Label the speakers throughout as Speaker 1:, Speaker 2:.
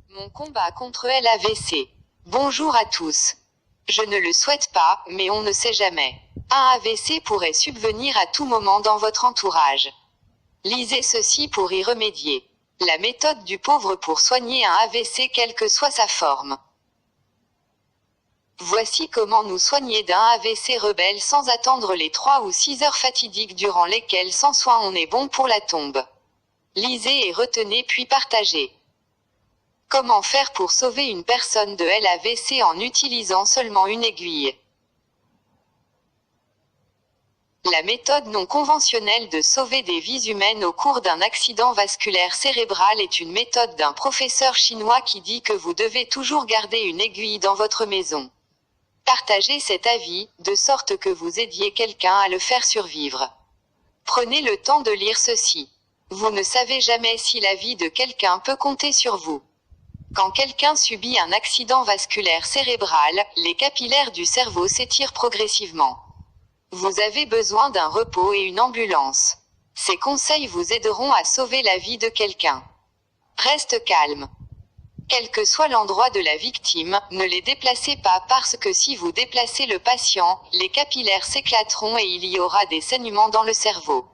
Speaker 1: Mon combat contre l'AVC. Bonjour à tous. Je ne le souhaite pas, mais on ne sait jamais. Un AVC pourrait subvenir à tout moment dans votre entourage. Lisez ceci pour y remédier. La méthode du pauvre pour soigner un AVC quelle que soit sa forme. Voici comment nous soigner d'un AVC rebelle sans attendre les 3 ou 6 heures fatidiques durant lesquelles sans soin on est bon pour la tombe. Lisez et retenez puis partagez. Comment faire pour sauver une personne de l'AVC en utilisant seulement une aiguille? La méthode non conventionnelle de sauver des vies humaines au cours d'un accident vasculaire cérébral est une méthode d'un professeur chinois qui dit que vous devez toujours garder une aiguille dans votre maison. Partagez cet avis, de sorte que vous aidiez quelqu'un à le faire survivre. Prenez le temps de lire ceci. Vous ne savez jamais si la vie de quelqu'un peut compter sur vous. Quand quelqu'un subit un accident vasculaire cérébral, les capillaires du cerveau s'étirent progressivement. Vous avez besoin d'un repos et une ambulance. Ces conseils vous aideront à sauver la vie de quelqu'un. Reste calme. Quel que soit l'endroit de la victime, ne les déplacez pas parce que si vous déplacez le patient, les capillaires s'éclateront et il y aura des saignements dans le cerveau.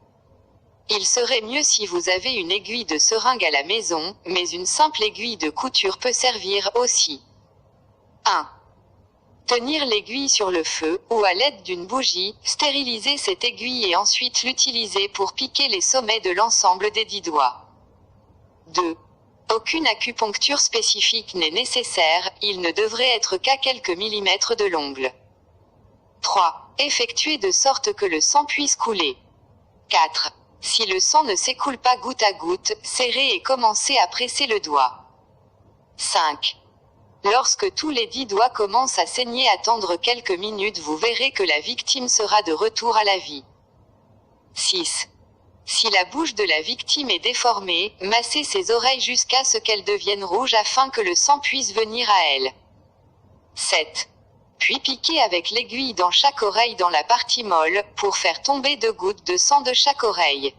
Speaker 1: Il serait mieux si vous avez une aiguille de seringue à la maison, mais une simple aiguille de couture peut servir aussi. 1. Tenir l'aiguille sur le feu, ou à l'aide d'une bougie, stériliser cette aiguille et ensuite l'utiliser pour piquer les sommets de l'ensemble des 10 doigts. 2. Aucune acupuncture spécifique n'est nécessaire, il ne devrait être qu'à quelques millimètres de l'ongle. 3. Effectuer de sorte que le sang puisse couler. 4. Si le sang ne s'écoule pas goutte à goutte, serrez et commencez à presser le doigt. 5. Lorsque tous les 10 doigts commencent à saigner, attendre quelques minutes, vous verrez que la victime sera de retour à la vie. 6. Si la bouche de la victime est déformée, massez ses oreilles jusqu'à ce qu'elles deviennent rouges afin que le sang puisse venir à elle. 7. Puis piquez avec l'aiguille dans chaque oreille dans la partie molle, pour faire tomber 2 gouttes de sang de chaque oreille.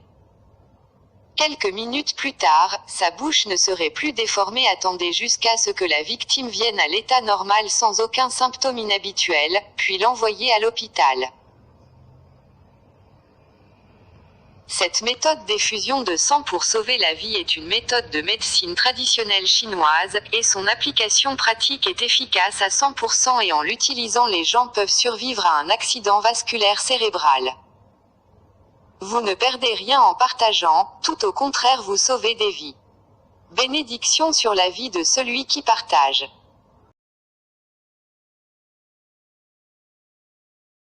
Speaker 1: Quelques minutes plus tard, sa bouche ne serait plus déformée. Attendez jusqu'à ce que la victime vienne à l'état normal sans aucun symptôme inhabituel, puis l'envoyez à l'hôpital. Cette méthode d'effusion de sang pour sauver la vie est une méthode de médecine traditionnelle chinoise, et son application pratique est efficace à 100% et en l'utilisant les gens peuvent survivre à un accident vasculaire cérébral. Vous ne perdez rien en partageant, tout au contraire vous sauvez des vies. Bénédiction sur la vie de celui qui partage.